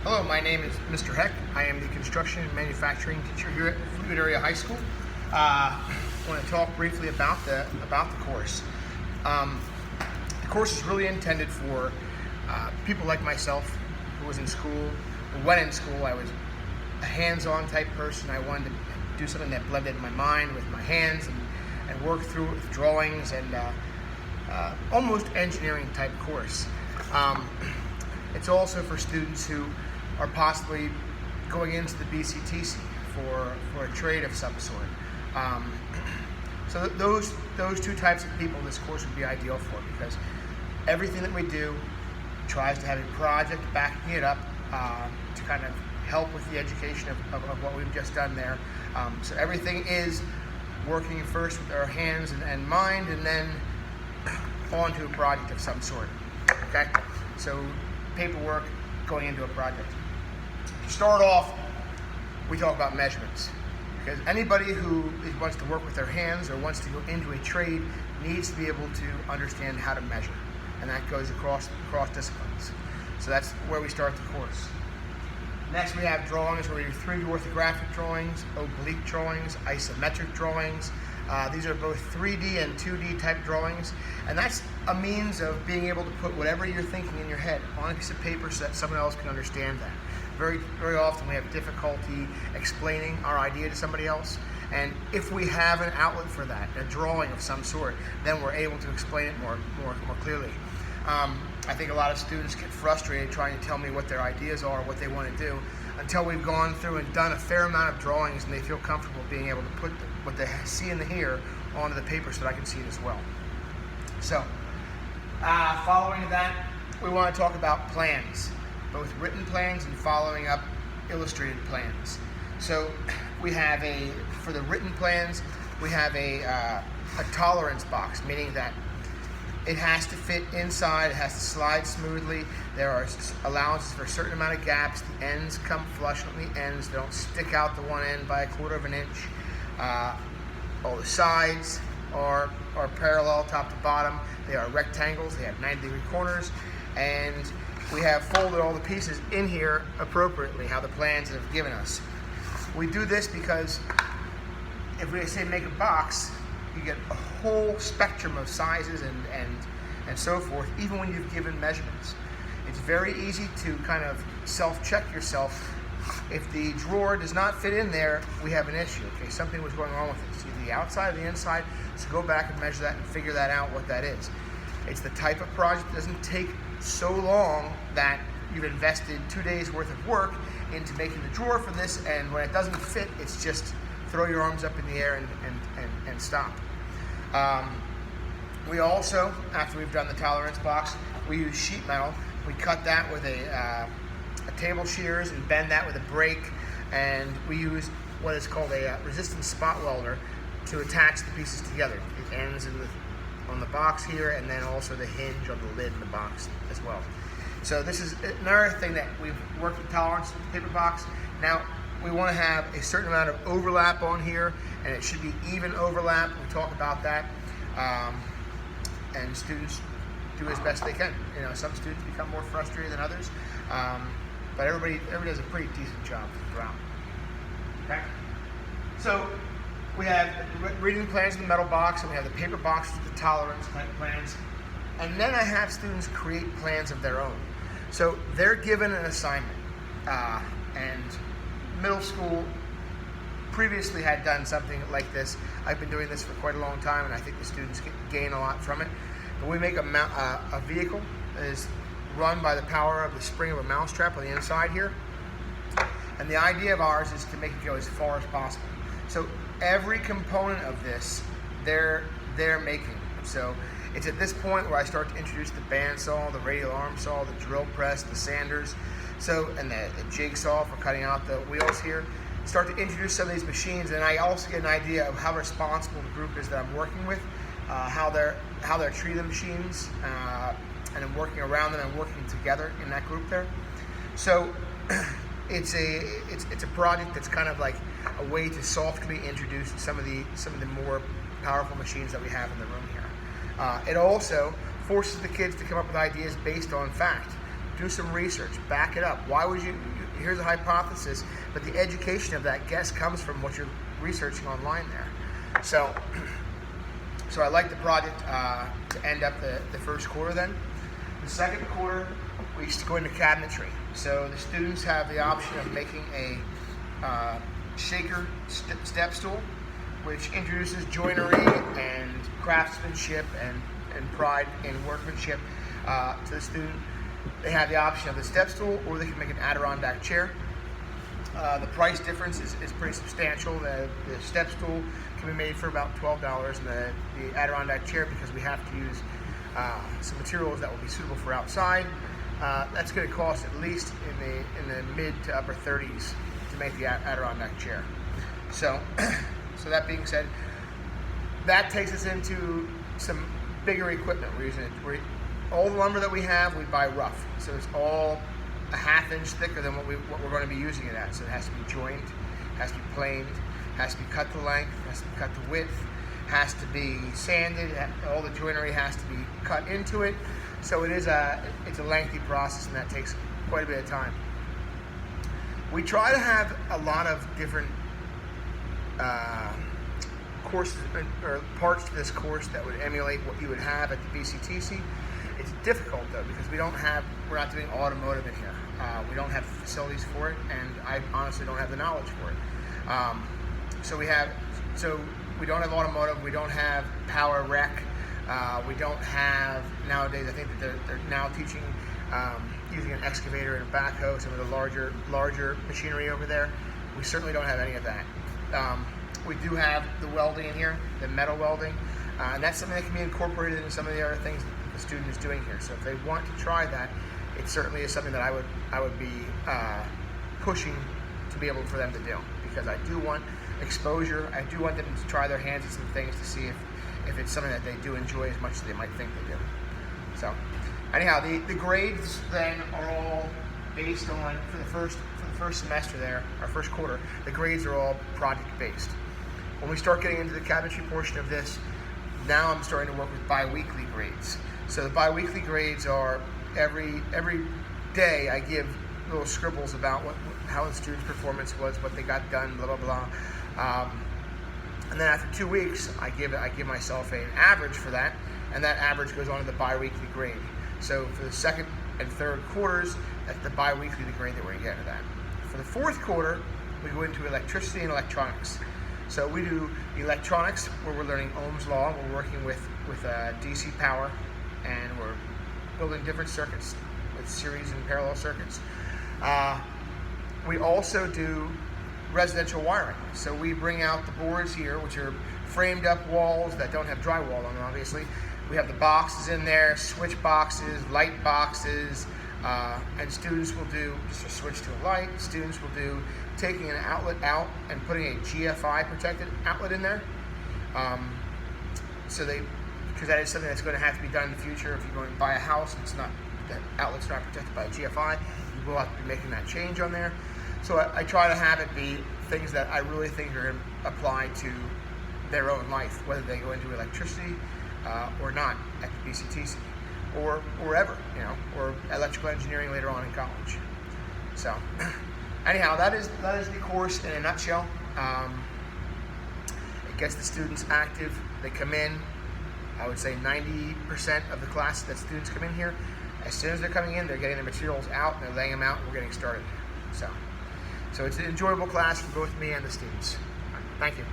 Hello, my name is Mr. Heck. I am the construction and manufacturing teacher here at Fleetwood Area High School. I want to talk briefly about the course. The course is really intended for people like myself who was in school. When in school, I was a hands-on type person. I wanted to do something that blended my mind with my hands and work through it with drawings and almost engineering type course. It's also for students who are possibly going into the BCTC for a trade of some sort. So those two types of people this course would be ideal for, because everything that we do tries to have a project backing it up to kind of help with the education of what we've just done there. So everything is working first with our hands and mind, and then onto a project of some sort. Okay? So paperwork going into a project. To start off, we talk about measurements, because anybody who wants to work with their hands or wants to go into a trade needs to be able to understand how to measure, and that goes across disciplines. So that's where we start the course. Next, we have drawings, where we do 3D orthographic drawings, oblique drawings, isometric drawings. These are both 3D and 2D type drawings, and that's a means of being able to put whatever you're thinking in your head on a piece of paper so that someone else can understand that. Very, very often we have difficulty explaining our idea to somebody else, and if we have an outlet for that, a drawing of some sort, then we're able to explain it more clearly. I think a lot of students get frustrated trying to tell me what their ideas are, what they want to do, until we've gone through and done a fair amount of drawings and they feel comfortable being able to put what they see in the here onto the paper so that I can see it as well. So, following that, we want to talk about plans, both written plans and following up illustrated plans. So we have for the written plans, we have a tolerance box, meaning that it has to fit inside, it has to slide smoothly. There are allowances for a certain amount of gaps. The ends come flush on the ends. They don't stick out the one end by 1/4 of an inch. All the sides are parallel top to bottom. They are rectangles. They have 90-degree corners. And we have folded all the pieces in here appropriately, how the plans have given us. We do this because if we say make a box, you get a whole spectrum of sizes and so forth, even when you've given measurements. It's very easy to kind of self-check yourself. If the drawer does not fit in there, we have an issue. Okay, something was going on with it. It's either the outside or the inside, so go back and measure that and figure that out, what that is. It's the type of project that doesn't take so long that you've invested 2 days worth of work into making the drawer for this, and when it doesn't fit, it's just throw your arms up in the air and stop. We also, after we've done the tolerance box, we use sheet metal. We cut that with a table shears and bend that with a brake, and we use what is called a resistance spot welder to attach the pieces together. It ends on the box here, and then also the hinge on the lid in the box as well. So this is another thing that we've worked with tolerance with the paper box. Now we want to have a certain amount of overlap on here, and it should be even overlap. We talk about that, and students do as best they can. You know, some students become more frustrated than others, but everybody does a pretty decent job throughout. Okay, so we have reading plans in the metal box, and we have the paper box with the tolerance plans, and then I have students create plans of their own. So they're given an assignment, and middle school previously had done something like this. I've been doing this for quite a long time, and I think the students gain a lot from it. But we make a vehicle that is run by the power of the spring of a mousetrap on the inside here. And the idea of ours is to make it go as far as possible. So every component of this, they're making. So it's at this point where I start to introduce the bandsaw, the radial arm saw, the drill press, the sanders, and the jigsaw for cutting out the wheels here. Start to introduce some of these machines, and I also get an idea of how responsible the group is that I'm working with, how they're treating the machines, and I'm working around them and working together in that group there. So it's a project that's kind of like a way to softly introduce some of the more powerful machines that we have in the room here. It also forces the kids to come up with ideas based on fact. do some research, back it up. Why would you, here's a hypothesis, but the education of that guess comes from what you're researching online there. So I like the project to end up the first quarter then. The second quarter, we used to go into cabinetry. So the students have the option of making a shaker step stool, which introduces joinery and craftsmanship and pride in workmanship to the student. They have the option of the step stool, or they can make an Adirondack chair. The price difference is pretty substantial. The step stool can be made for about $12, and the Adirondack chair, because we have to use some materials that will be suitable for outside, that's going to cost at least in the mid to upper 30s to make the Adirondack chair. So that being said, that takes us into some bigger equipment. We're using all the lumber that we have, we buy rough. So it's all a ½ inch thicker than what we're going to be using it at. So it has to be joined, has to be planed, has to be cut to length, has to be cut to width, has to be sanded. All the joinery has to be cut into it. So it's a lengthy process, and that takes quite a bit of time. We try to have a lot of different courses or parts to this course that would emulate what you would have at the BCTC. It's difficult though, because we're not doing automotive in here. We don't have facilities for it, and I honestly don't have the knowledge for it. So we don't have automotive. We don't have power rec. We don't have, nowadays, I think that they're now teaching using an excavator and a backhoe, some of the larger machinery over there. We certainly don't have any of that. We do have the welding in here, the metal welding, and that's something that can be incorporated into some of the other things that the student is doing here. So if they want to try that, it certainly is something that I would be pushing to be able for them to do, because I do want exposure. I do want them to try their hands at some things to see if it's something that they do enjoy as much as they might think they do. So anyhow, the grades then are all based on, for the first semester there, our first quarter, the grades are all project based. When we start getting into the cabinetry portion of this, now I'm starting to work with bi-weekly grades. So the bi-weekly grades are every day I give little scribbles about how the student's performance was, what they got done, blah, blah, blah. And then after 2 weeks, I give myself an average for that, and that average goes on to the bi-weekly grade. So for the second and third quarters, that's the bi-weekly grade that we're going to get into that. For the fourth quarter, we go into electricity and electronics. So we do electronics, where we're learning Ohm's law. We're working with DC power, and we're building different circuits with series and parallel circuits. We also do residential wiring. So we bring out the boards here, which are framed up walls that don't have drywall on them, obviously. We have the boxes in there, switch boxes, light boxes, and students will do just a switch to a light. Students will do taking an outlet out and putting a GFI protected outlet in there. Because that is something that's going to have to be done in the future. If you're going to buy a house, that outlet's not protected by a GFI, you will have to be making that change on there. So I try to have it be things that I really think are going to apply to their own life, whether they go into electricity or not at the BCTC, or wherever, or electrical engineering later on in college. So anyhow, that is the course in a nutshell. It gets the students active. They come in, I would say 90% of the classes that students come in here, as soon as they're coming in, they're getting the materials out, and they're laying them out, and we're getting started. So it's an enjoyable class for both me and the students. Thank you.